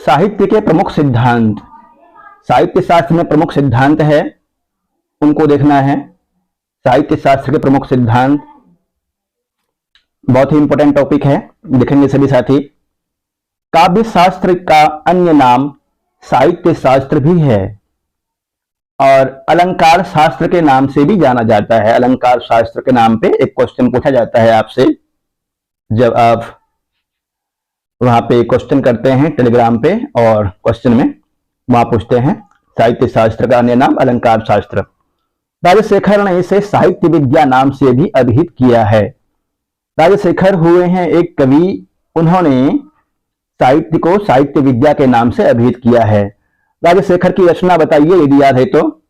साहित्य के प्रमुख सिद्धांत। साहित्य शास्त्र में प्रमुख सिद्धांत है, उनको देखना है। साहित्य शास्त्र के प्रमुख सिद्धांत बहुत ही इंपॉर्टेंट टॉपिक है, देखेंगे सभी साथी। काव्य शास्त्र का अन्य नाम साहित्य शास्त्र भी है और अलंकार शास्त्र के नाम से भी जाना जाता है। अलंकार शास्त्र के नाम पे एक क्वेश्चन पूछा जाता है आपसे, जब आप वहां पे क्वेश्चन करते हैं टेलीग्राम पे, और क्वेश्चन में वहां पूछते हैं साहित्य शास्त्र का अन्य नाम अलंकार शास्त्र। राजशेखर ने इसे साहित्य विद्या नाम से भी अभिहित किया है। राजशेखर हुए हैं एक कवि, उन्होंने साहित्य को साहित्य विद्या के नाम से अभिहित किया है। राजशेखर की रचना बताइए यदि याद है तो।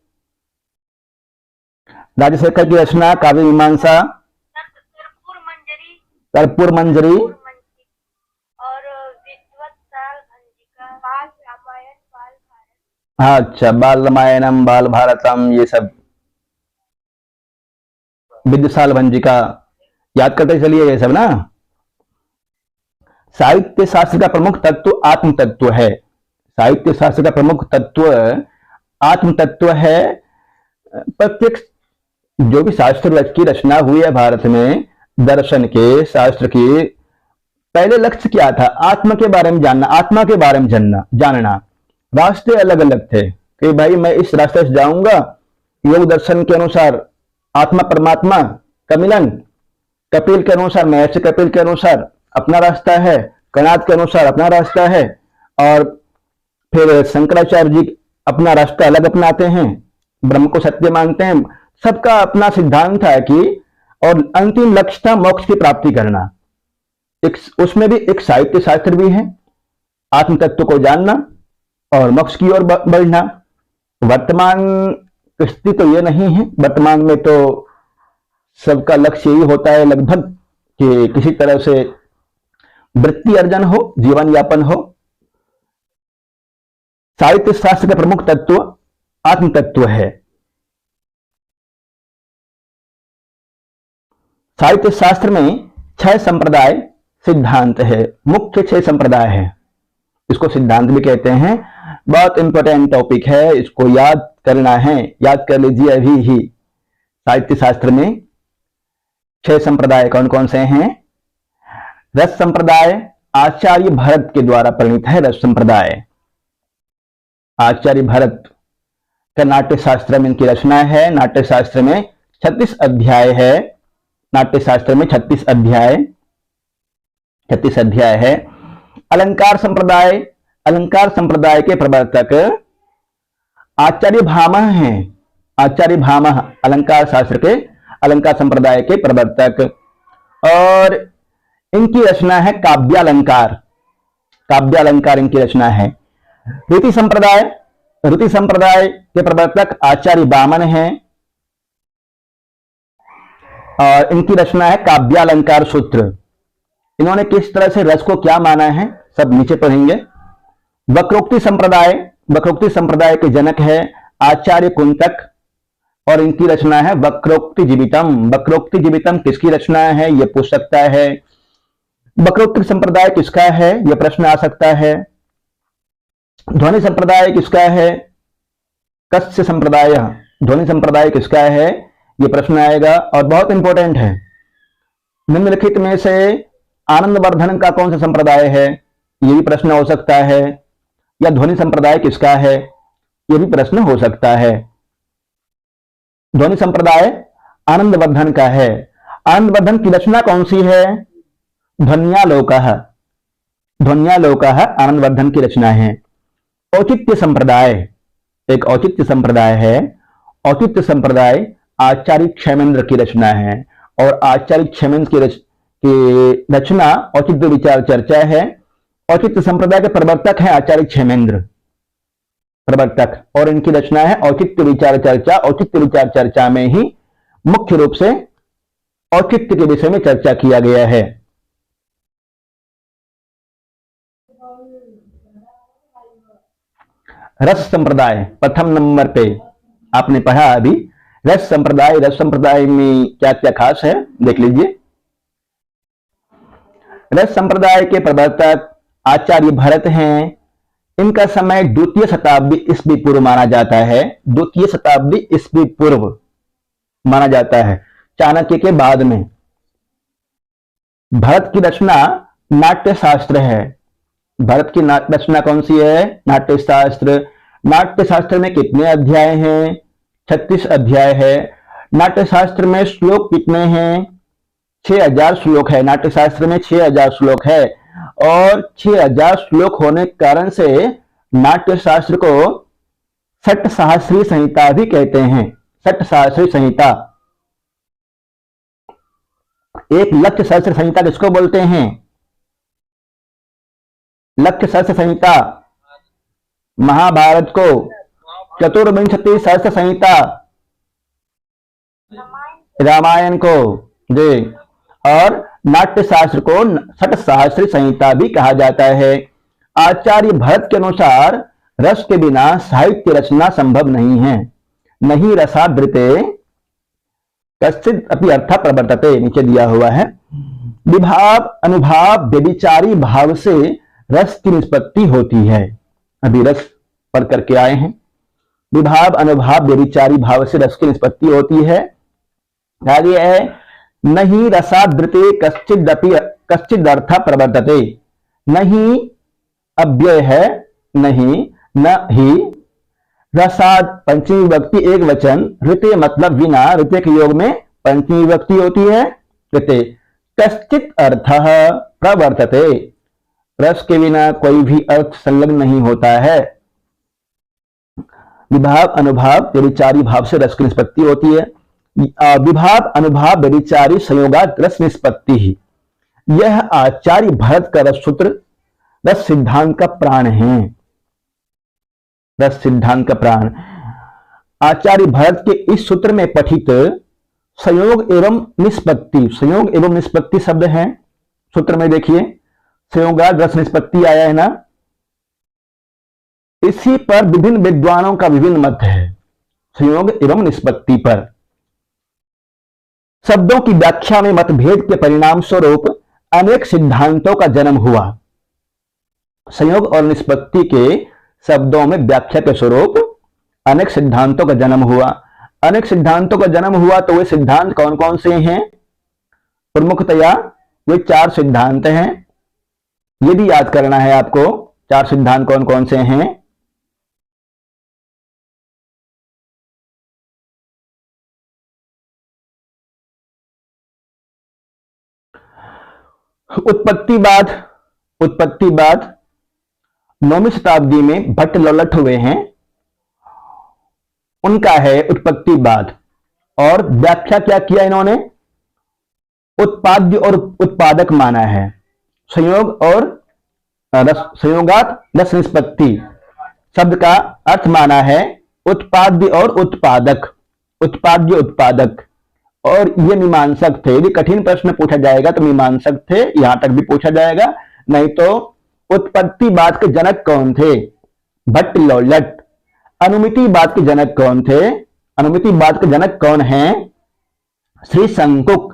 राजशेखर की रचना काव्य मीमांसा, कर्पूर मंजरी और विद्वत साल भंजिका, बाल रामायण, बाल भारत। हाँ अच्छा, बाल रामायणम बाल भारतम, ये सब विद्वसाल भंजिका याद करते चलिए ये सब ना। साहित्य शास्त्र का प्रमुख तत्व आत्म तत्व है। साहित्य शास्त्र का प्रमुख तत्व आत्म तत्व है। प्रत्येक जो भी शास्त्र की रचना हुई है भारत में, दर्शन के, शास्त्र के, पहले लक्ष्य क्या था? आत्मा के बारे में जानना, आत्मा के बारे में जानना। रास्ते अलग अलग थे कि भाई मैं इस रास्ते से जाऊंगा, योग दर्शन के अनुसार आत्मा परमात्मा का मिलन, कपिल के अनुसार, महर्षि कपिल के अनुसार अपना रास्ता है, कणाद के अनुसार अपना रास्ता है, और फिर शंकराचार्य जी अपना रास्ता अलग अपनाते हैं, ब्रह्म को सत्य मानते हैं। सबका अपना सिद्धांत था कि, और अंतिम लक्ष्य था मोक्ष की प्राप्ति करना। उसमें भी एक साहित्य शास्त्र भी है, आत्म तत्व को जानना और मोक्ष की ओर बढ़ना। वर्तमान स्थिति तो ये नहीं है, वर्तमान में तो सबका लक्ष्य यही होता है लगभग कि किसी तरह से वृत्ति अर्जन हो, जीवन यापन हो। साहित्य शास्त्र का प्रमुख तत्व आत्म तत्व है। साहित्य शास्त्र में 6 संप्रदाय सिद्धांत है, मुख्य 6 संप्रदाय है, इसको सिद्धांत भी कहते हैं। बहुत इंपॉर्टेंट टॉपिक है, इसको याद करना है, याद कर लीजिए अभी ही। साहित्य शास्त्र में 6 संप्रदाय कौन कौन से हैं? रस संप्रदाय आचार्य भरत के द्वारा परिणित है। रस संप्रदाय आचार्य भरत का नाट्य शास्त्र में इनकी रचना है। नाट्य शास्त्र में 36 अध्याय है। नाट्य शास्त्र में 36 अध्याय है। अलंकार संप्रदाय, अलंकार संप्रदाय के प्रवर्तक आचार्य भामह हैं। आचार्य भामह अलंकार शास्त्र के, अलंकार संप्रदाय के प्रवर्तक, और इनकी रचना है काव्यालंकार। काव्यालंकार इनकी रचना है। रीति संप्रदाय, रीति संप्रदाय के प्रवर्तक आचार्य वामन हैं और इनकी रचना है काव्यालंकार सूत्र। इन्होंने किस तरह से रस को क्या माना है सब नीचे पढ़ेंगे। वक्रोक्ति संप्रदाय, वक्रोक्ति संप्रदाय के जनक है आचार्य कुंतक और इनकी रचना है वक्रोक्ति जीवितम। वक्रोक्ति जीवितम किसकी रचना है यह पूछ सकता है। वक्रोक्ति संप्रदाय किसका है यह प्रश्न आ सकता है। ध्वनि संप्रदाय किसका है? कस्य संप्रदाय, ध्वनि संप्रदाय किसका है यह प्रश्न आएगा और बहुत इंपॉर्टेंट है। निम्नलिखित में से आनंदवर्धन का कौन सा संप्रदाय है यह भी प्रश्न हो सकता है, या ध्वनि संप्रदाय किसका है यह भी प्रश्न हो सकता है। ध्वनि संप्रदाय आनंदवर्धन का है। आनंदवर्धन की रचना कौन सी है? ध्वन्यालोकः। ध्वन्यालोकः आनंदवर्धन की रचना है। औचित्य संप्रदाय एक औचित्य संप्रदाय है। औचित्य संप्रदाय आचार्य क्षेमेंद्र की रचना है और आचार्य क्षेमेंद्र की रचना औचित्य विचार चर्चा है। औचित्य संप्रदाय के प्रवर्तक है आचार्य क्षेमेंद्र, प्रवर्तक, और इनकी रचना है औचित्य विचार चर्चा। औचित्य विचार चर्चा में ही मुख्य रूप से औचित्य के विषय में चर्चा किया गया है। रस संप्रदाय प्रथम नंबर पे आपने पढ़ा अभी। रस संप्रदाय, रस संप्रदाय में क्या क्या खास है देख लीजिए। रस संप्रदाय के प्रवर्तक आचार्य भरत हैं। इनका समय द्वितीय शताब्दी ईस्वी पूर्व माना जाता है, द्वितीय शताब्दी ईस्वी पूर्व माना जाता है, चाणक्य के बाद में। भरत की रचना नाट्य शास्त्र है। भरत की रचना कौन सी है? नाट्य शास्त्र। नाट्य शास्त्र में कितने अध्याय हैं? 36 अध्याय है। नाट्य शास्त्र में श्लोक कितने हैं? 6000 श्लोक है। नाट्य शास्त्र में 6000 श्लोक है और 6000 श्लोक होने के कारण से नाट्य शास्त्र को षट सहस्री संहिता भी कहते हैं। षट सहस्री संहिता। एक लक्ष्य सहस्त्र संहिता किसको बोलते हैं? लक्ष्य सहस्त्र संहिता महाभारत को, चतुर्विंशति सहस्त्र संहिता रामायण को जी, और नाट्य शास्त्र को षट सहस्री संहिता भी कहा जाता है। आचार्य भरत के अनुसार रस के बिना साहित्य रचना संभव नहीं है। नहीं रसादृते कश्चित् अपि अर्थ प्रवर्तते, नीचे दिया हुआ है। विभाव अनुभाव व्यभिचारी भाव से रस की निष्पत्ति होती है। अभी रस पढ़ करके आए हैं। विभाव अनुभाव व्यभिचारी भाव से रस की निष्पत्ति होती है। आगे है नहीं रसादृते कश्चिद अर्थ प्रवर्तते। नहीं अव्यय है, नहीं न ही, रसाद पंचमी विभक्ति एक वचन, ऋते मतलब बिना, ऋते के योग में पंचमी विभक्ति होती है ऋते। कश्चित अर्थ प्रवर्तते, रस के बिना कोई भी अर्थ संलग्न नहीं होता है। विभाव अनुभाव व्यभिचारी भाव से रस की निष्पत्ति होती है। विभाव अनुभाव व्यभिचारी संयोगात रस निष्पत्ति ही, यह आचार्य भरत का रस सूत्र रस सिद्धांत का प्राण है। रस सिद्धांत का प्राण आचार्य भरत के इस सूत्र में पठित संयोग एवं निष्पत्ति, संयोग एवं निष्पत्ति शब्द है सूत्र में। देखिए संयोगात रस निष्पत्ति आया है ना, इसी पर विभिन्न विद्वानों का विभिन्न मत है। संयोग एवं निष्पत्ति पर शब्दों की व्याख्या में मतभेद के परिणाम स्वरूप अनेक सिद्धांतों का जन्म हुआ। संयोग और निष्पत्ति के शब्दों में व्याख्या के स्वरूप अनेक सिद्धांतों का जन्म हुआ। अनेक सिद्धांतों का जन्म हुआ तो वे सिद्धांत कौन कौन से हैं? प्रमुखतया वे 4 सिद्धांत हैं। ये भी याद करना है आपको, 4 सिद्धांत कौन कौन से हैं। उत्पत्तिवाद। उत्पत्तिवाद 9वीं शताब्दी में भट्ट लौलट हुए हैं, उनका है उत्पत्तिवाद। और व्याख्या क्या किया इन्होंने? उत्पाद्य और उत्पादक माना है। संयोग और संयोगात रस निष्पत्ति शब्द का अर्थ माना है उत्पाद्य और उत्पादक, उत्पाद्य उत्पादक। और ये मीमांसक थे। यदि कठिन प्रश्न पूछा जाएगा तो मीमांसक थे, यहां तक भी पूछा जाएगा। नहीं तो उत्पत्तिवाद के जनक कौन थे? भट्ट लौलट। अनुमितिवाद के जनक कौन थे? अनुमितिवाद के जनक कौन हैं? श्री शंकुक।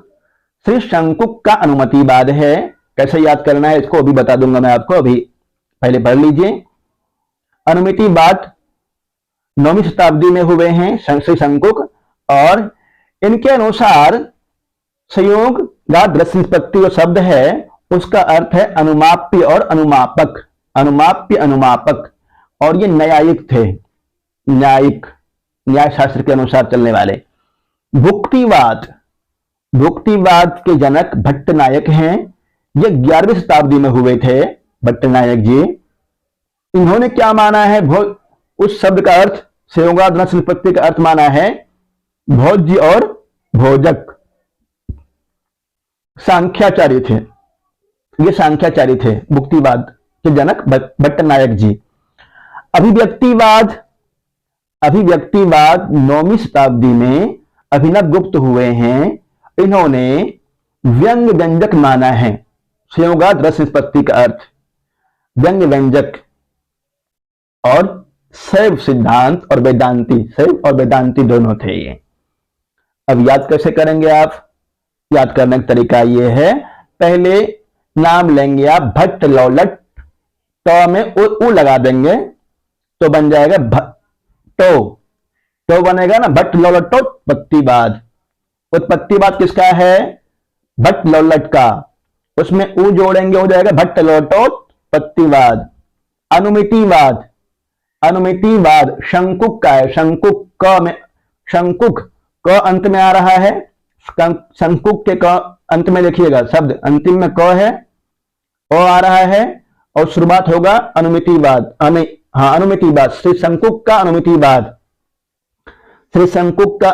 श्री शंकुक का अनुमतिवाद है। कैसे याद करना है इसको अभी बता दूंगा मैं आपको, अभी पहले पढ़ लीजिए। अनुमितिवाद 9वीं शताब्दी में हुए हैं श्री शंकुक, और इनके अनुसार संयोग रस निष्पत्ति जो शब्द है उसका अर्थ है अनुमाप्य और अनुमापक। अनुमाप्य अनुमापक। और ये न्यायिक थे, न्यायिक, न्याय शास्त्र के अनुसार चलने वाले। भुक्तिवाद। भुक्तिवाद के जनक भट्टनायक हैं। ये 11वीं शताब्दी में हुए थे भट्टनायक जी। इन्होंने क्या माना है? उस शब्द का अर्थ संयोगात रस निष्पत्ति का अर्थ माना है भोज्य और भोजक। सांख्याचार्य थे, ये सांख्याचार्य थे भुक्तिवाद के जनक भट्टनायक जी। अभिव्यक्तिवाद। अभिव्यक्तिवाद 9वीं शताब्दी में अभिनव गुप्त हुए हैं। इन्होंने व्यंग व्यंजक माना है संयोगात रस निष्पत्ति का अर्थ, व्यंग व्यंजक। और शैव सिद्धांत और वेदांती, शैव और वेदांती दोनों थे ये। अब याद कैसे करेंगे आप? याद करने का तरीका ये है, पहले नाम लेंगे आप भट्ट लौलट, तो में उ लगा देंगे तो बन जाएगा तो बनेगा ना, भट्ट लौलट उत्पत्तिवाद। उत्पत्तिवाद किसका है? भट्ट लौलट का। उसमें उ जोड़ेंगे हो जाएगा भट्ट लौलटोत्पत्तिवाद। अनुमितिवाद, अनुमितिवाद शंकुक का है। शंकुक क में, शंकुक क अंत में आ रहा है। शंकुक के क अंत में लिखिएगा, शब्द अंतिम में क है, ओ आ रहा है और शुरुआत होगा अनुमितिवाद। अनुमितिवाद, श्री शंकुक का अनुमितिवाद, श्री शंकुक का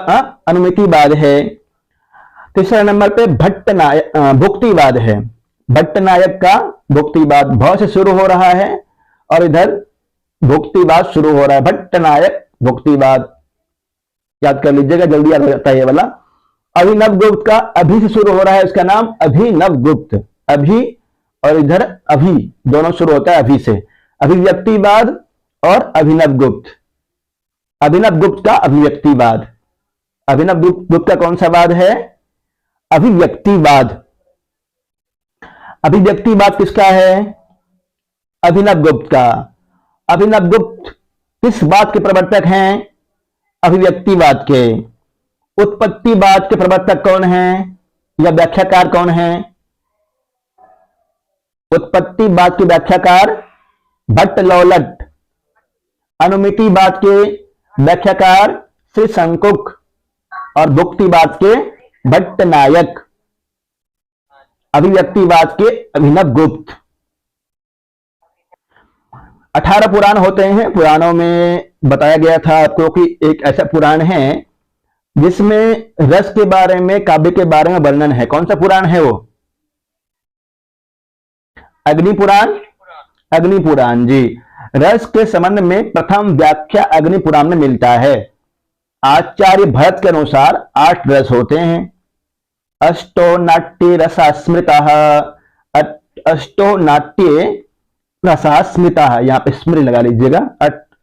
अनुमितिवाद है। तीसरे नंबर पे भट्ट नायक भुक्तिवाद है। भट्ट नायक का भुक्तिवाद, भ से शुरू हो रहा है और इधर भुक्तिवाद शुरू हो रहा है। भट्ट नायक भुक्तिवाद याद कर लीजिएगा, जल्दी याद हो जाता है ये वाला। अभिनव गुप्त का अभी से शुरू हो रहा है, इसका नाम अभिनव गुप्त। अभी और इधर अभी दोनों शुरू होता है अभी से। अभिव्यक्तिवाद और अभिनव गुप्त। अभिनव गुप्त का अभिव्यक्तिवाद। अभिनव गुप्त का कौन सा वाद है? अभिव्यक्तिवाद। अभिव्यक्तिवाद किसका है? अभिनव गुप्त का। अभिनव गुप्त किस बात के प्रवर्तक हैं? अभिव्यक्तिवाद के। उत्पत्तिवाद के प्रवर्तक कौन हैं या व्याख्याकार कौन हैं? उत्पत्तिवाद के व्याख्याकार भट्ट लौलट। अनुमितिवाद के व्याख्याकार श्री शंकुक और भुक्तिवाद के भट्ट नायक। अभिव्यक्तिवाद के अभिनव गुप्त। 18 पुराण होते हैं। पुराणों में बताया गया था आपको कि एक ऐसा पुराण है जिसमें रस के बारे में, काव्य के बारे में वर्णन है। कौन सा पुराण है वो? अग्नि पुराण। अग्नि पुराण जी। रस के संबंध में प्रथम व्याख्या अग्नि पुराण में मिलता है। आचार्य भरत के अनुसार 8 रस होते हैं। अष्टो नाट्य रसा स्मृतः। अष्टो नाट्य रसा स्मृतः, यहां पे स्मृति लगा लीजिएगा।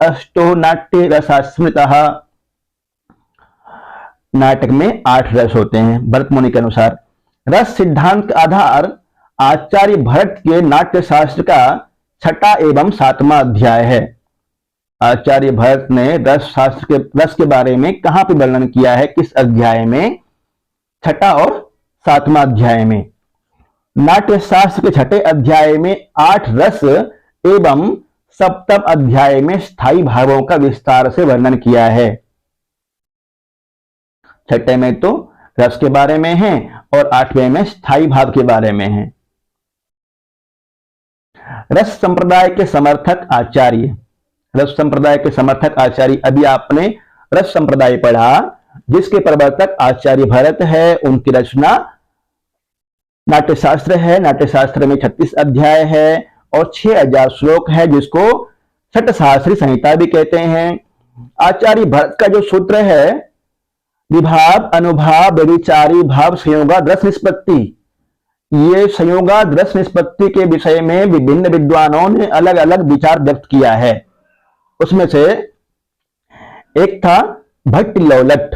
अष्टो नाट्य रसा स्मृतः। नाटक में 8 रस होते हैं भरत मुनि के अनुसार। रस सिद्धांत का आधार आचार्य भरत के नाट्य शास्त्र का 6वां एवं 7वां अध्याय है। आचार्य भरत ने रस के बारे में कहां पे वर्णन किया है? किस अध्याय में? 6वां और 7वां अध्याय में। नाट्य शास्त्र के 6ठे अध्याय में 8 रस एवं 7वें अध्याय में स्थायी भावों का विस्तार से वर्णन किया है। 6ठे में तो रस के बारे में है और 8वें में स्थायी भाव के बारे में है। रस संप्रदाय के समर्थक आचार्य। रस संप्रदाय के समर्थक आचार्य, अभी आपने रस संप्रदाय पढ़ा जिसके प्रवर्तक आचार्य भरत है। उनकी रचना नाट्यशास्त्र है। नाट्यशास्त्र में 36 अध्याय है और 6000 श्लोक है, जिसको षट्शास्त्री संहिता भी कहते हैं। आचार्य भरत का जो सूत्र है, विभाव अनुभाव व्यभिचारी भाव संयोगाद रस निष्पत्ति, ये संयोगाद रस निष्पत्ति के विषय में विभिन्न विद्वानों ने अलग अलग विचार व्यक्त किया है। उसमें से एक था भट्ट लौलट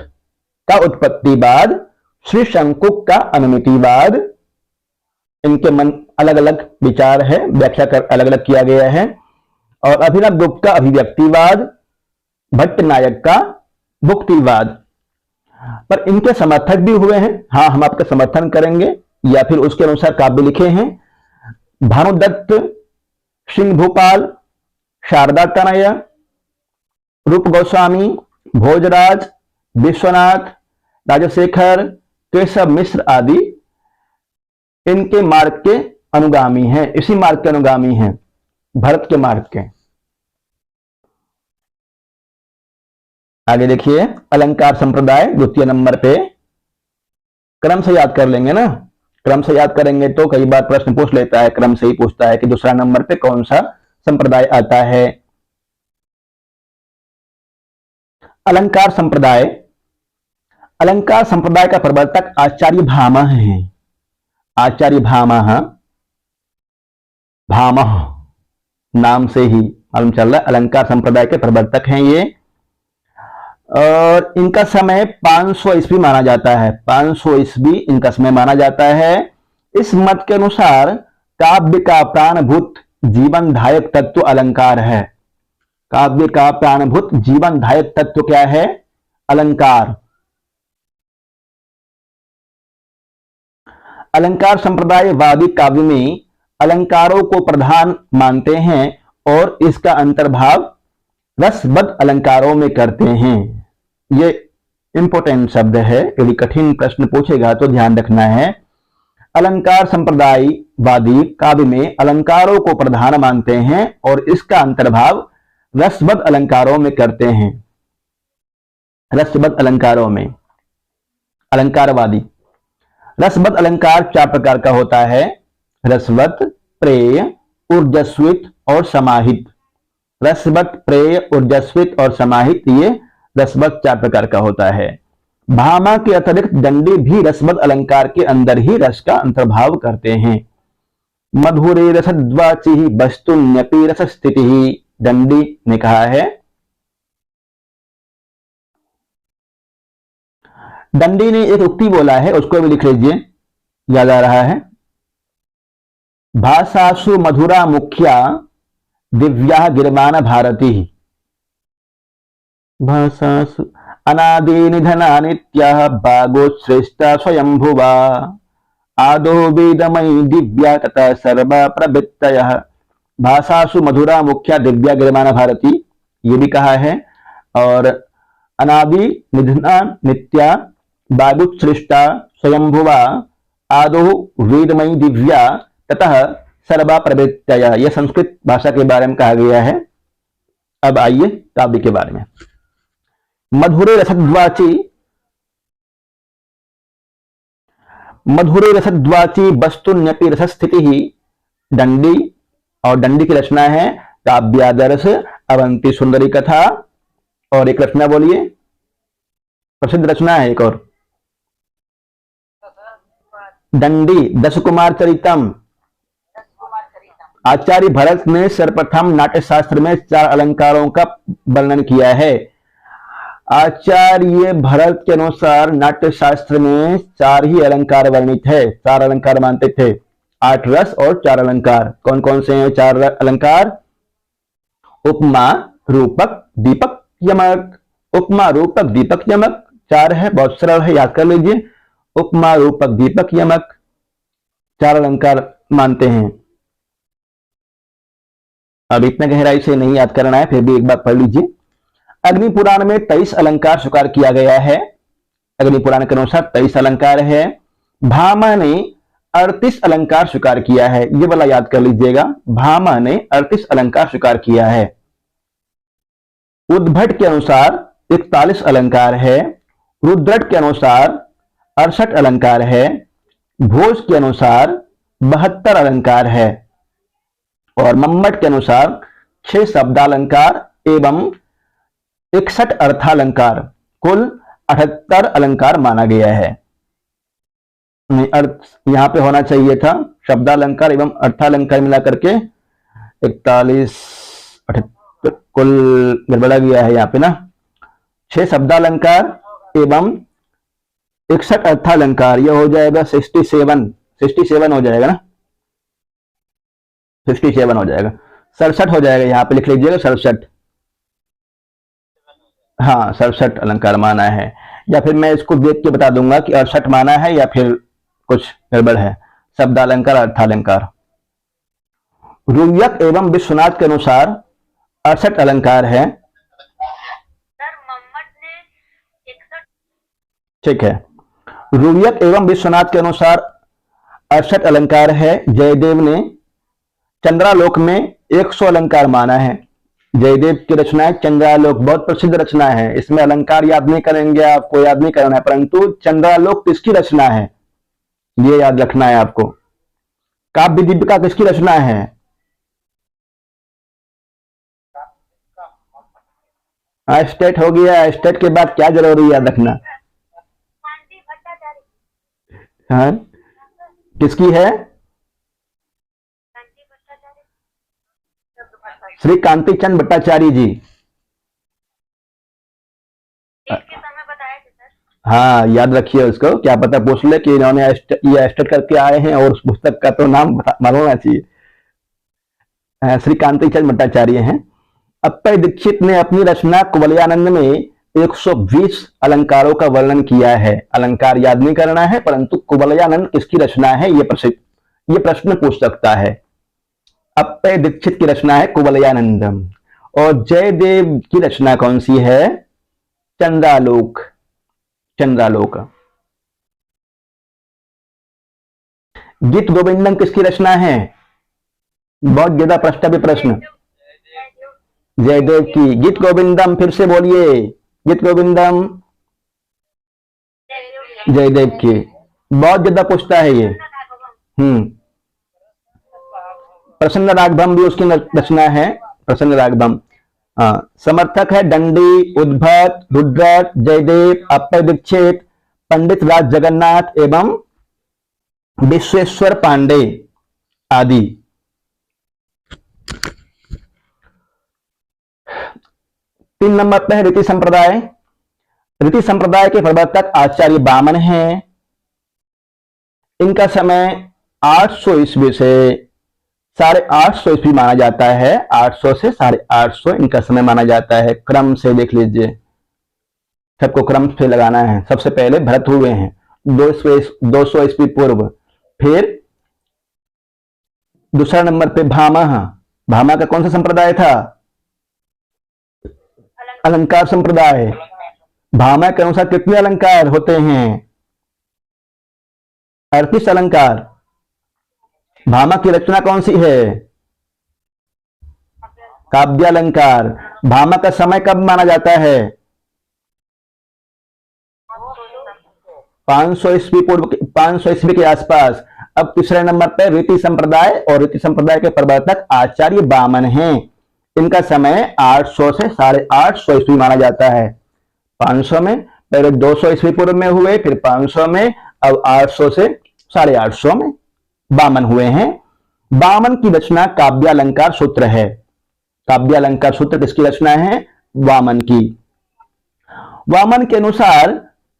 का उत्पत्तिवाद, श्री शंकुक का अनुमितिवाद। इनके मन अलग अलग विचार है, व्याख्या कर अलग अलग किया गया है। और अभिनव गुप्त का अभिव्यक्तिवाद, भट्ट नायक का भुक्तिवाद। पर इनके समर्थक भी हुए हैं। हाँ, हम आपका समर्थन करेंगे या फिर उसके अनुसार काव्य लिखे हैं भानुदत्त, सिंह भूपाल, शारदा तनय, रूप गोस्वामी, भोजराज, विश्वनाथ, राजशेखर, केशव मिश्र आदि इनके मार्ग के अनुगामी हैं। इसी मार्ग के अनुगामी हैं, भरत के मार्ग के। आगे देखिए, अलंकार संप्रदाय द्वितीय नंबर पे। क्रम से याद कर लेंगे ना, क्रम से याद करेंगे तो कई बार प्रश्न पूछ लेता है, क्रम से ही पूछता है कि दूसरा नंबर पे कौन सा संप्रदाय आता है। अलंकार संप्रदाय। अलंकार संप्रदाय का प्रवर्तक आचार्य भामह है। आचार्य भामह, भामह नाम से ही मालूम चल रहा है, अलंकार संप्रदाय के प्रवर्तक हैं ये। और इनका समय 500 ईस्वी माना जाता है। 500 ईस्वी इनका समय माना जाता है। इस मत के अनुसार काव्य का प्राणभूत जीवनदायक तत्व अलंकार है। काव्य का प्राणभूत जीवनदायक तत्व क्या है? अलंकार। अलंकार संप्रदायवादी काव्य में अलंकारों को प्रधान मानते हैं और इसका अंतर्भाव रसबद्ध अलंकारों में करते हैं। ये इंपॉर्टेंट शब्द है, यदि कठिन प्रश्न पूछेगा तो ध्यान रखना है। अलंकार संप्रदायवादी काव्य में अलंकारों को प्रधान मानते हैं और इसका अंतर्भाव रसबद्ध अलंकारों में करते हैं। रसबद्ध अलंकारों में। अलंकारवादी रसबद्ध अलंकार 4 प्रकार का होता है। रसवत, प्रेय, ऊर्जस्वित और समाहित। रसवत, प्रेय, ऊर्जस्वित और समाहित, ये रसवत 4 प्रकार का होता है। भामा के अतिरिक्त दंडी भी रसवत अलंकार के अंदर ही रस का अंतर्भाव करते हैं। मधुरे रसद्वाचि वस्तुन्यपि रस स्थिति, दंडी ने कहा है। दंडी ने एक उक्ति बोला है, उसको भी लिख लीजिए, याद आ रहा है। भाषासु मधुरा मुख्या दिव्या गिरमान भारती, भाषासु अनादि निधना नित्या भागोत्श्रेष्ठा स्वयंभुवा, आदो वेदमयी दिव्या तथा सर्वा प्रवृत्तयः। भाषासु मधुरा मुख्या दिव्या गिरमान भारती, ये भी कहा है। और अनादि निधना नित्या भागोत्श्रेष्ठा स्वयंभुवा, आदो वेदमयी दिव्या ततः सर्वा प्रवृत्तयः, यह संस्कृत भाषा के बारे में कहा गया है। अब आइए काव्य के बारे में। मधुरे रसद्वाची, मधुरे रसद्वाची वस्तुन्यपि रस स्थिति ही, दंडी। और दंडी की रचना है काव्यादर्श, अवंती सुंदरी कथा। और एक रचना बोलिए, प्रसिद्ध रचना है एक और, दंडी दश कुमार चरितम। आचार्य भरत ने सर्वप्रथम नाट्य शास्त्र में 4 अलंकारों का वर्णन किया है। आचार्य भरत के अनुसार नाट्य शास्त्र में 4 ही अलंकार वर्णित है। 4 अलंकार मानते थे, 8 रस और 4 अलंकार। कौन कौन से हैं 4 अलंकार? उपमा, रूपक, दीपक, यमक। उपमा, रूपक, दीपक, यमक 4 है, बहुत सरल है, याद कर लीजिए। उपमा, रूपक, दीपक, यमक 4 अलंकार मानते हैं। अब इतना गहराई से नहीं याद करना है, फिर भी एक बार पढ़ लीजिए। अग्नि पुराण में 23 अलंकार स्वीकार किया गया है। अग्नि पुराण के अनुसार 23 अलंकार है। भामा ने 38 अलंकार स्वीकार किया है, ये वाला याद कर लीजिएगा। भामा ने 38 अलंकार स्वीकार किया है। उद्भट के अनुसार 41 अलंकार है। रुद्रट के अनुसार 68 अलंकार है। भोज के अनुसार 72 अलंकार है। और मम्मट के अनुसार 6 शब्दालंकार एवं 61 अर्थालंकार, कुल 78 अलंकार माना गया है। अर्थ यहां पे होना चाहिए था, शब्दालंकार एवं अर्थालंकार मिलाकर के 41, 78, कुल गड़बड़ा गया है यहाँ पे ना। 6 शब्दालंकार एवं 61 अर्थालंकार, यह हो जाएगा 67 हो जाएगा ना, 67 हो जाएगा। 67 हो जाएगा, यहाँ पे लिख लीजिएगा 67। हाँ 67 अलंकार माना है, या फिर मैं इसको देख के बता दूंगा कि 68 माना है या फिर कुछ गड़बड़ है। शब्दालंकार, अर्थालंकार। रुयक एवं विश्वनाथ के अनुसार 68 अलंकार है। सर मम्मट ने 61। ठीक है, रुयक एवं विश्वनाथ के अनुसार 68 अलंकार है। जयदेव ने चंद्रालोक में 100 अलंकार माना है। जयदेव की रचना है चंद्रालोक, बहुत प्रसिद्ध रचना है। इसमें अलंकार याद नहीं करेंगे, आपको याद नहीं करना है, परंतु चंद्रालोक किसकी रचना है ये याद रखना है आपको। काव्य दीपिका किसकी रचना है? स्टेट हो गया, स्टेट के बाद क्या जरूरी याद रखना? कांति भट्टाचार्य। हाँ किसकी है? श्री कांति चंद भट्टाचार्य जी। इसके समय बताए थे सर। हाँ याद रखिए उसको, क्या पता पूछ ले कि इन्होंने ये स्टेट करके आए हैं और उस पुस्तक का तो नाम मालूम होना चाहिए, श्री कांति चंद भट्टाचार्य हैं। अप्पय दीक्षित ने अपनी रचना कुवलयानंद में 120 अलंकारों का वर्णन किया है। अलंकार याद नहीं करना है, परंतु कुवलयानंद किसकी रचना है ये प्रश्न पूछ सकता है। अप्पय दीक्षित की रचना है कुवलयानंदम। और जयदेव की रचना कौन सी है? चंद्रालोक। चंद्रालोक। गीत गोविंदम किसकी रचना है? बहुत ज्यादा प्रश्न प्रश्न। जयदेव की। गीत गोविंदम फिर से बोलिए, गीत गोविंदम जयदेव की। बहुत ज्यादा पूछता है ये। प्रसन्न राघवम भी उसकी रचना है, प्रसन्न राघवम। समर्थक है दंडी, उद्भट, रुद्रट, जयदेव, अप्पय दीक्षित, पंडित राज जगन्नाथ एवं विश्वेश्वर पांडे आदि। तीन नंबर पे है रीति संप्रदाय। रीति संप्रदाय के प्रवर्तक आचार्य वामन हैं। इनका समय 800 ईस्वी से 850 ईस्वी माना जाता है। 800 से 850 इनका समय माना जाता है। क्रम से देख लीजिए, सबको क्रम से लगाना है। सबसे पहले भरत हुए हैं 200 ईस्वी पूर्व। फिर दूसरा नंबर पे भामा। भामा का कौन सा संप्रदाय था? अलंकार संप्रदाय। भामा के अनुसार कितने अलंकार होते हैं? 38 अलंकार। भामा की रचना कौन सी है? काव्यालंकार। भामा का समय कब माना जाता है? 500 ईस्वी पूर्व, 500 ईस्वी के आसपास। अब तीसरे नंबर पर रीति संप्रदाय, और रीति संप्रदाय के प्रवर्तक आचार्य वामन हैं। इनका समय 800 से 850 ईस्वी माना जाता है। 500 में, पहले 200 ईस्वी पूर्व में हुए, फिर 500 में, अब 800 से 850 में वामन हुए हैं। वामन की रचना काव्यालंकार सूत्र है। काव्यालंकार सूत्र किसकी रचना है? वामन की। वामन के अनुसार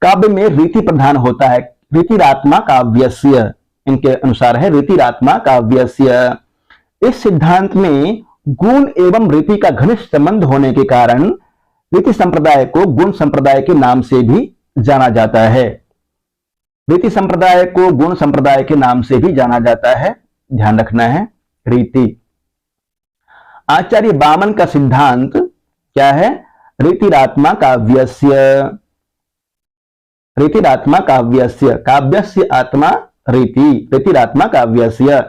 काव्य में रीति प्रधान होता है। रीतिरात्मा काव्यस्य, इनके अनुसार है रीतिरात्मा काव्यस्य। इस सिद्धांत में गुण एवं रीति का घनिष्ठ संबंध होने के कारण रीति संप्रदाय को गुण संप्रदाय के नाम से भी जाना जाता है। रीति संप्रदाय को गुण संप्रदाय के नाम से भी जाना जाता है, ध्यान रखना है। रीति। आचार्य वामन का सिद्धांत क्या है? रीतिरात्मा काव्यस्य। रीतिरात्मा काव्यस्य, काव्यस्य आत्मा रीति, रीतिरात्मा काव्यस्य।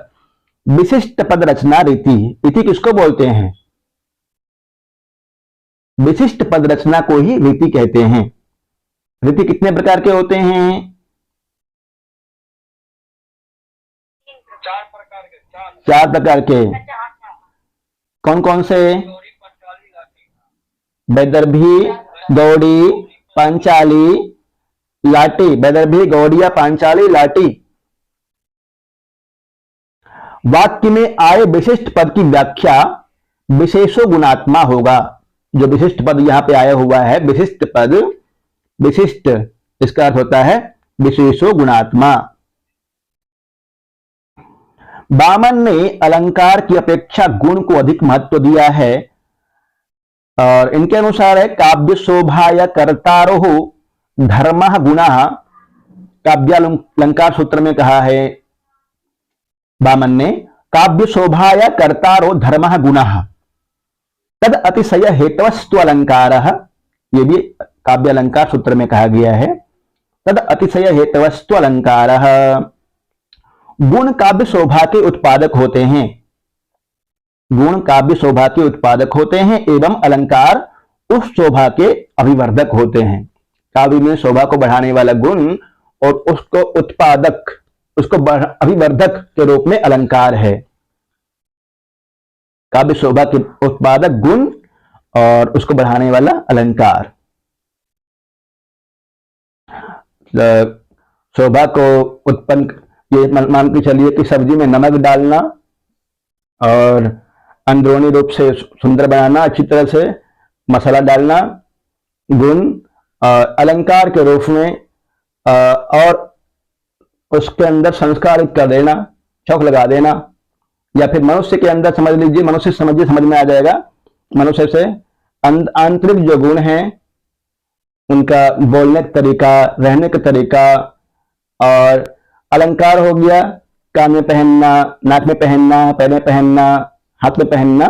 विशिष्ट पद रचना रीति। रीति किसको बोलते हैं? विशिष्ट पद रचना को ही रीति कहते हैं। रीति कितने प्रकार के होते हैं? 4 प्रकार के। कौन कौन से? वैदर्भी, गौड़ी, पांचाली, लाटी। वैदर्भी, गौड़िया, पांचाली, लाटी। वाक्य में आए विशिष्ट पद की व्याख्या विशेषो गुणात्मा होगा। जो विशिष्ट पद यहां पे आया हुआ है, विशिष्ट पद, विशिष्ट, इसका अर्थ होता है विशेषो गुणात्मा। वामन ने अलंकार की अपेक्षा गुण को अधिक महत्व दिया है, और इनके अनुसार है काव्य शोभाय कर्तारोह धर्मः गुणः। काव्यालंकार सूत्र में कहा है वामन ने, काव्य शोभाय कर्तारो धर्मः गुणः तद अतिशय हेतवस्तु अलंकारः। ये भी काव्यालंकार सूत्र में कहा गया है। तद अतिशय हेतवस्तु अलंकारः। गुण काव्य शोभा के उत्पादक होते हैं। गुण काव्य शोभा के उत्पादक होते हैं एवं अलंकार उस शोभा के अभिवर्धक होते हैं। काव्य में शोभा को बढ़ाने वाला गुण और उसको उत्पादक, उसको अभिवर्धक के रूप में अलंकार है। काव्य शोभा के उत्पादक गुण और उसको बढ़ाने वाला अलंकार। शोभा को उत्पन्न, ये मान के चलिए कि सब्जी में नमक डालना और अंदरूनी रूप से सुंदर बनाना, अच्छी तरह से मसाला डालना, गुण अलंकार के रूप में, और उसके अंदर संस्कार कर देना, चौक लगा देना, या फिर मनुष्य के अंदर समझ लीजिए, मनुष्य समझिए, समझ में आ जाएगा। मनुष्य से आंतरिक जो गुण हैं, उनका बोलने का तरीका, रहने का तरीका, और अलंकार हो गया, कान में पहनना, नाक में पहनना, पैर में पहनना, हाथ में पहनना,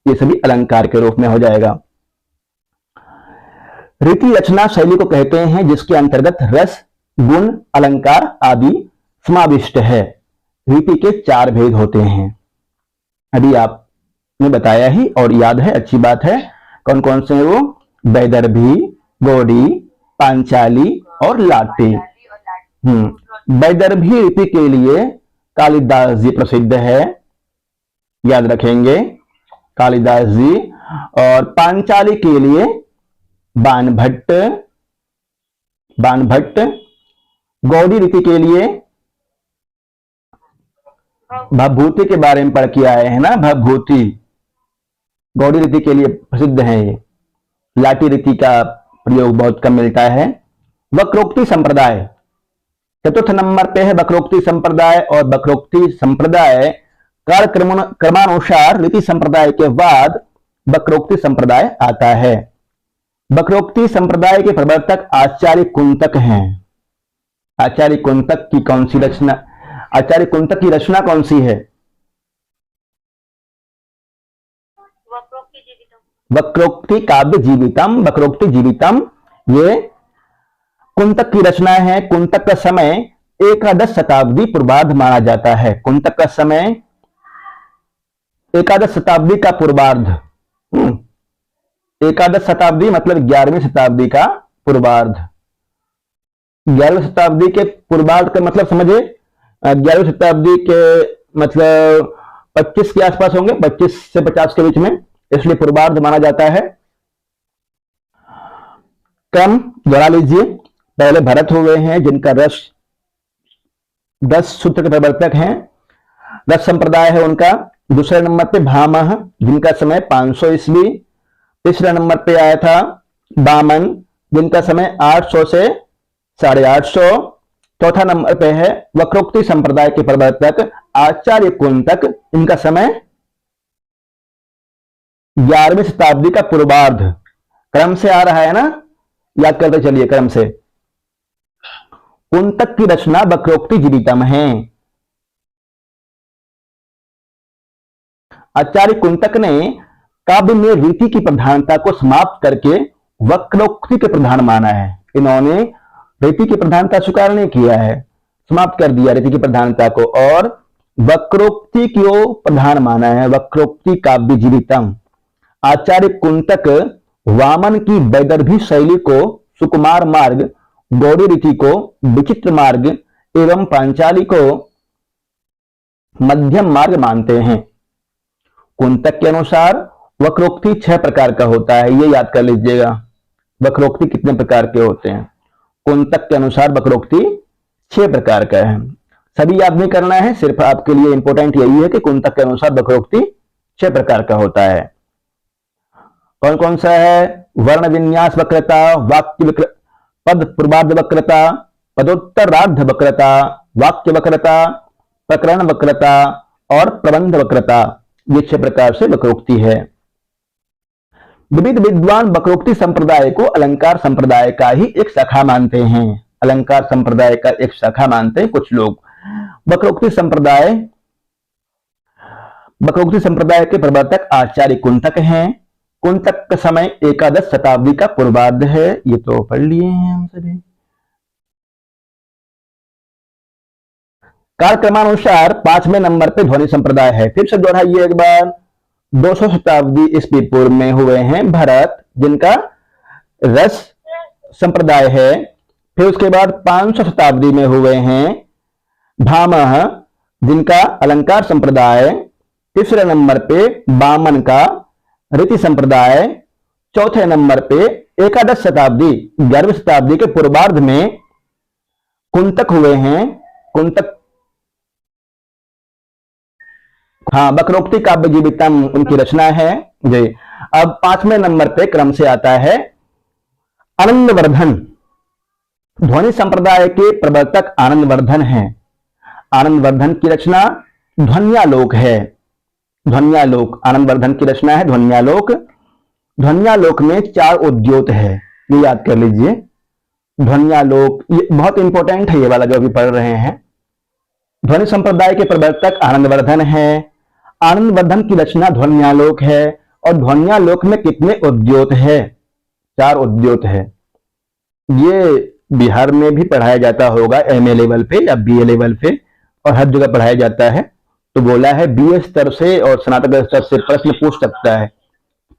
ये सभी अलंकार के रूप में हो जाएगा। रीति रचना शैली को कहते हैं जिसके अंतर्गत रस, गुण, अलंकार आदि समाविष्ट है। रीति के 4 भेद होते हैं, अभी आपने बताया ही और याद है, अच्छी बात है। कौन कौन से हैं वो? वैदर्भी, गौड़ी, पांचाली और लाटी। वैदर्भी रीति के लिए कालिदास जी प्रसिद्ध है, याद रखेंगे, कालिदास जी। और पांचाली के लिए बाणभट्ट, गौड़ी रीति के लिए भवभूति के बारे में पढ़ के आए हैं ना, भवभूति गौड़ी रीति के लिए प्रसिद्ध है ये। लाटी रीति का प्रयोग बहुत कम मिलता है। वक्रोक्ति संप्रदाय, चतुर्थ नंबर पे है वक्रोक्ति संप्रदाय। और वक्रोक्ति संप्रदाय काल क्रमानुसार रीति संप्रदाय के बाद वक्रोक्ति संप्रदाय आता है। वक्रोक्ति संप्रदाय के प्रवर्तक आचार्य कुंतक हैं। आचार्य कुंतक की कौन सी रचना, आचार्य कुंतक की रचना कौन सी है? वक्रोक्ति काव्य जीवितम, वक्रोक्ति जीवितम, ये कुंतक की रचना है। कुंतक का समय एकादश शताब्दी पूर्वार्ध माना जाता है। कुंतक का समय एकादश शताब्दी का पूर्वार्ध, एकादश शताब्दी मतलब 11वीं शताब्दी का पूर्वार्ध। 11वीं शताब्दी के पूर्वार्ध का मतलब समझे, 11वीं शताब्दी के मतलब 25 के आसपास होंगे, 25 से 50 के बीच में, इसलिए पूर्वार्ध माना जाता है। क्रम दोहरा लीजिए। पहले भरत हुए हैं जिनका रस 10 सूत्र के प्रवर्तक हैं, रस संप्रदाय है उनका। दूसरे नंबर पे भामह जिनका समय 500 ईस्वी। तीसरे नंबर पे आया था वामन जिनका समय 800 से 850। चौथा नंबर पे है वक्रोक्ति संप्रदाय के प्रवर्तक आचार्य कुंतक, इनका समय 11वीं शताब्दी का पूर्वार्ध। क्रम से आ रहा है ना, याद करते चलिए क्रम से। कुंतक की रचना वक्रोक्ति जीवितम है। आचार्य कुंतक ने काव्य में रीति की प्रधानता को समाप्त करके वक्रोक्ति के प्रधान माना है। इन्होंने रीति की प्रधानता स्वीकार नहीं किया है, समाप्त कर दिया रीति की प्रधानता को और वक्रोक्ति को प्रधान माना है। वक्रोक्ति काव्य जीवितम। आचार्य कुंतक वामन की वैदर्भी शैली को सुकुमार मार्ग, गौड़ी रीति को विचित्र मार्ग एवं पांचाली को मध्यम मार्ग मानते हैं। कुंतक के अनुसार वक्रोक्ति 6 प्रकार का होता है, ये याद कर लीजिएगा। वक्रोक्ति कितने प्रकार के होते हैं? कुंतक के अनुसार वक्रोक्ति 6 प्रकार का है। सभी याद नहीं करना है, सिर्फ आपके लिए इंपॉर्टेंट यही है कि कुंतक के अनुसार वक्रोक्ति 6 प्रकार का होता है। कौन कौन सा है? वर्ण विन्यास वक्रता, वाक्य पद पूर्वार्ध वक्रता, पदोत्तरार्ध वक्रता, वाक्य वक्रता, प्रकरण वक्रता और प्रबंध वक्रता, ये 6 प्रकार से वक्रोक्ति है। विविध विद्वान वक्रोक्ति संप्रदाय को अलंकार संप्रदाय का ही एक शाखा मानते हैं। अलंकार संप्रदाय का एक शाखा मानते हैं कुछ लोग। वक्रोक्ति संप्रदाय के प्रवर्तक आचार्य कुंतक हैं। कुंतक का समय एकादश शताब्दी का पूर्वार्ध है, ये तो पढ़ लिए हैं हम सभी। कालक्रमानुसार 5वें नंबर पे ध्वनि संप्रदाय है। फिर से दोहराइए एक बार। 200 शताब्दी ईस्वी पूर्व में हुए हैं भरत जिनका रस संप्रदाय है। फिर उसके बाद 500 शताब्दी में हुए हैं भामह जिनका अलंकार संप्रदाय। तीसरे नंबर पे वामन का रीति संप्रदाय। चौथे नंबर पे एकादश शताब्दी 11वीं शताब्दी के पूर्वार्ध में कुंतक हुए हैं। कुंतक वक्रोक्ति काव्य जीवितम उनकी रचना है जी। अब 5वें नंबर पे क्रम से आता है आनंदवर्धन। ध्वनि संप्रदाय के प्रवर्तक आनंदवर्धन हैं। आनंदवर्धन की रचना ध्वन्यालोक है। ध्वन्यालोक, आनंदवर्धन की रचना है ध्वन्यालोक। ध्वन्यालोक में 4 उद्योत है, ये याद कर लीजिए। ध्वन्यालोक ये बहुत इंपॉर्टेंट है, ये वाला जो अभी पढ़ रहे हैं। ध्वनि संप्रदाय के प्रवर्तक आनंदवर्धन है। आनंदवर्धन की रचना ध्वन्यालोक है। और ध्वन्यालोक में कितने उद्योत है? 4 उद्योत है। ये बिहार में भी पढ़ाया जाता होगा, एमए लेवल पे या बीए लेवल पे, और हर जगह पढ़ाया जाता है। तो बोला है बीए स्तर से और स्नातक स्तर से प्रश्न पूछ सकता है,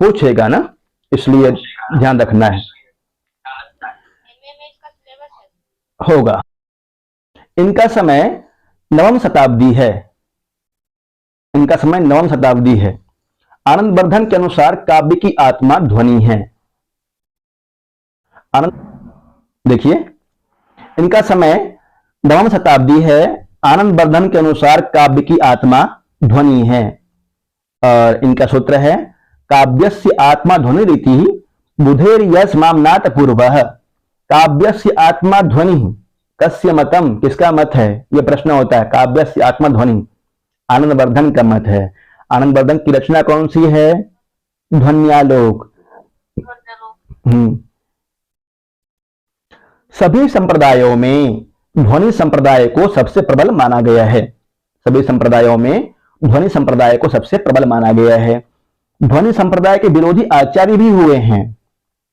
पूछेगा ना, इसलिए ध्यान रखना है। होगा। इनका समय नवम शताब्दी है। इनका समय नवम शताब्दी है। आनंदवर्धन के अनुसार काव्य की आत्मा ध्वनि है। आनंद देखिए, इनका समय नवम शताब्दी है। आनंदवर्धन के अनुसार काव्य की आत्मा ध्वनि है। और इनका सूत्र है काव्यस्य आत्मा ध्वनि रीति बुधेर यश मामनाथ पूर्वः। काव्यस्य आत्मा ध्वनि कस्य मतम, किसका मत है? यह प्रश्न होता है। काव्यस्य आत्मा ध्वनि आनंदवर्धन का मत है। आनंदवर्धन की रचना कौन सी है? ध्वन्यालोक। सभी संप्रदायों में ध्वनि संप्रदाय को सबसे प्रबल माना गया है। सभी संप्रदायों में ध्वनि संप्रदाय को सबसे प्रबल माना गया है। ध्वनि संप्रदाय के विरोधी आचार्य भी हुए हैं।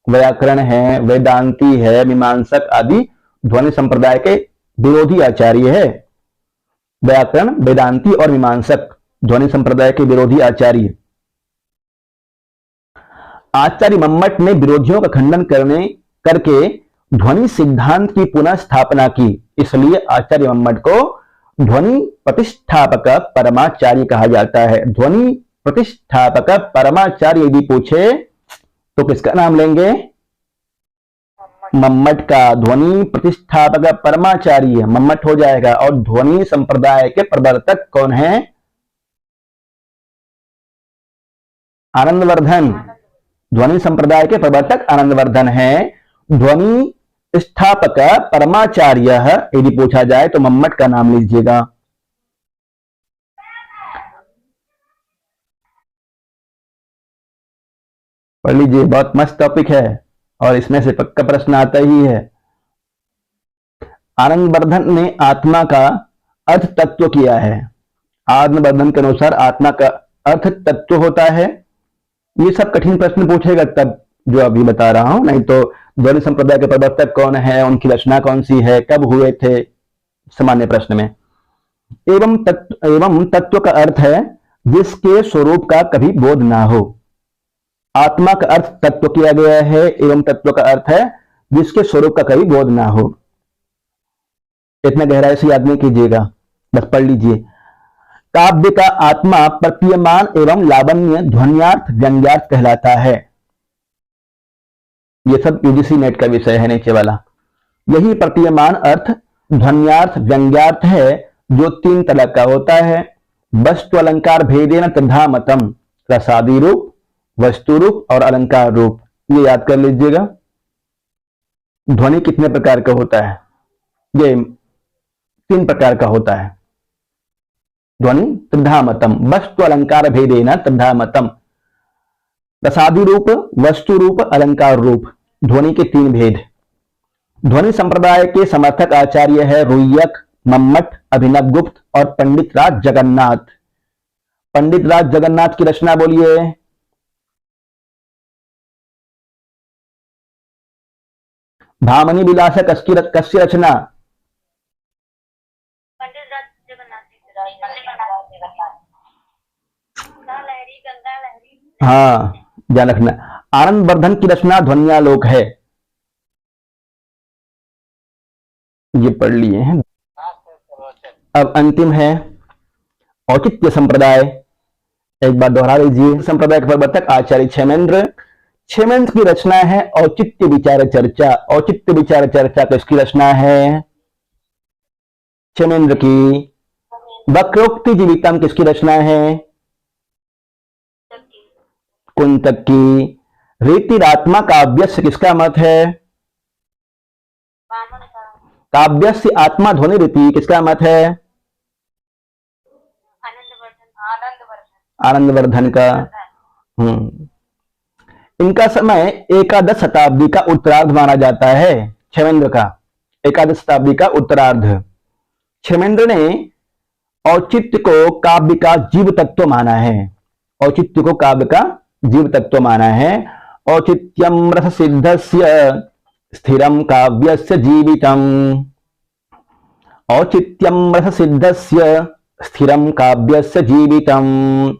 व्याकरण है, वेदांती है, मीमांसक आदि ध्वनि संप्रदाय के विरोधी आचार्य है। व्याकरण, वेदांती और मीमांसक ध्वनि संप्रदाय के विरोधी आचार्य। आचार्य मम्मट ने विरोधियों का खंडन करके ध्वनि सिद्धांत की पुनः स्थापना की। इसलिए आचार्य मम्मट को ध्वनि प्रतिष्ठापक परमाचार्य कहा जाता है। ध्वनि प्रतिष्ठापक परमाचार्य यदि पूछे तो किसका नाम लेंगे? मम्मट का। ध्वनि प्रतिष्ठापक परमाचार्य मम्मट हो जाएगा। और ध्वनि संप्रदाय के प्रवर्तक कौन है? आनंदवर्धन। ध्वनि संप्रदाय के प्रवर्तक आनंदवर्धन है। ध्वनि स्थापक परमाचार्य यदि पूछा जाए तो मम्मट का नाम लीजिएगा। पढ़ लीजिए, बहुत मस्त टॉपिक है और इसमें से पक्का प्रश्न आता ही है। आनंदवर्धन ने आत्मा का अर्थ तत्व किया है। आनंदवर्धन के अनुसार आत्मा का अर्थ तत्व होता है। ये सब कठिन प्रश्न पूछेगा तब जो अभी बता रहा हूं, नहीं तो ध्वनि संप्रदाय के प्रवर्तक कौन है, उनकी रचना कौन सी है, कब हुए थे, सामान्य प्रश्न में। एवं तत्व का अर्थ है जिसके स्वरूप का कभी बोध ना हो। आत्मा का अर्थ तत्व किया गया है। एवं तत्व का अर्थ है जिसके स्वरूप का कभी बोध ना हो। इतना गहराई से याद नहीं कीजिएगा, बस पढ़ लीजिए। काव्य का आत्मा प्रतीयमान एवं लावण्य ध्वन्यार्थ व्यंग्यार्थ कहलाता है। यह सब यूजीसी नेट का विषय है नीचे वाला। यही प्रतीयमान अर्थ ध्वन्यार्थ व्यंग्यार्थ है जो 3 तरह का होता है। वस्तु अलंकार भेदेन त्रिधा मतम, रसादी रूप, वस्तु रूप और अलंकार रूप। ये याद कर लीजिएगा। ध्वनि कितने प्रकार का होता है? ये 3 प्रकार का होता है। ध्वनि त्रिधा मतम, वस्तु अलंकार भेदेन त्रिधा मतम। रसादी रूप, वस्तु रूप, अलंकार रूप, ध्वनि के 3 भेद। ध्वनि संप्रदाय के समर्थक आचार्य है रुय्यक, मम्मट, अभिनव गुप्त और पंडित राज जगन्नाथ। पंडित राज जगन्नाथ की रचना बोलिए। भामनी विलास कस्य रचना? पंडित राज जगन्नाथ गंगा लहरी, गंगा लहरी। हाँ, ध्यान रखना। आनंदवर्धन की रचना ध्वन्यालोक है। ये पढ़ लिए हैं। अब अंतिम है औचित्य संप्रदाय। एक बार दोहरा लीजिए। संप्रदाय के प्रवर्तक आचार्य क्षेमेंद्र। क्षेमेंद्र की रचना है औचित्य विचार चर्चा। औचित्य विचार चर्चा किसकी रचना है? क्षेमेंद्र की। वक्रोक्ति जीवितम किसकी रचना है? कुंतक की। रीतिरात्मा काव्यस्य किसका मत है? काव्यस्य आत्मा ध्वनि रीति किसका मत है? आनंदवर्धन का। इनका समय एकादश शताब्दी का उत्तरार्ध माना जाता है। क्षेमेंद्र का एकादश शताब्दी का उत्तरार्ध। क्षेमेंद्र ने औचित्य को काव्य का जीव तत्व माना है। औचित्य को काव्य का जीव तत्व माना है। औचित्यम रस सिद्धस्य स्थिरम काव्यस्य जीवितम। औचित्यम रस सिद्धस्य स्थिरम काव्यस्य जीवितम।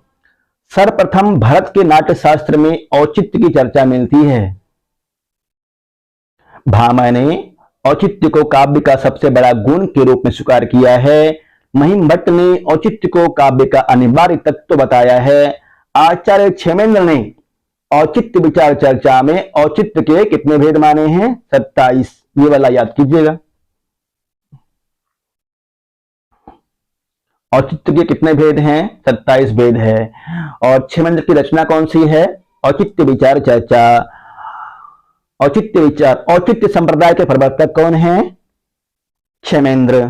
सर्वप्रथम भारत के नाट्य शास्त्र में औचित्य की चर्चा मिलती है। भामा ने औचित्य को काव्य का सबसे बड़ा गुण के रूप में स्वीकार किया है। महिम भट्ट ने औचित्य को काव्य का अनिवार्य तत्व बताया है। आचार्य क्षेमेंद्र ने औचित्य विचार चर्चा में औचित्य के कितने भेद माने हैं? 27। ये वाला याद कीजिएगा। औचित्य के कितने भेद हैं? 27 भेद है। और क्षेमेंद्र की रचना कौन सी है? औचित्य विचार चर्चा। औचित्य संप्रदाय के प्रवर्तक कौन हैं? क्षेमेंद्र।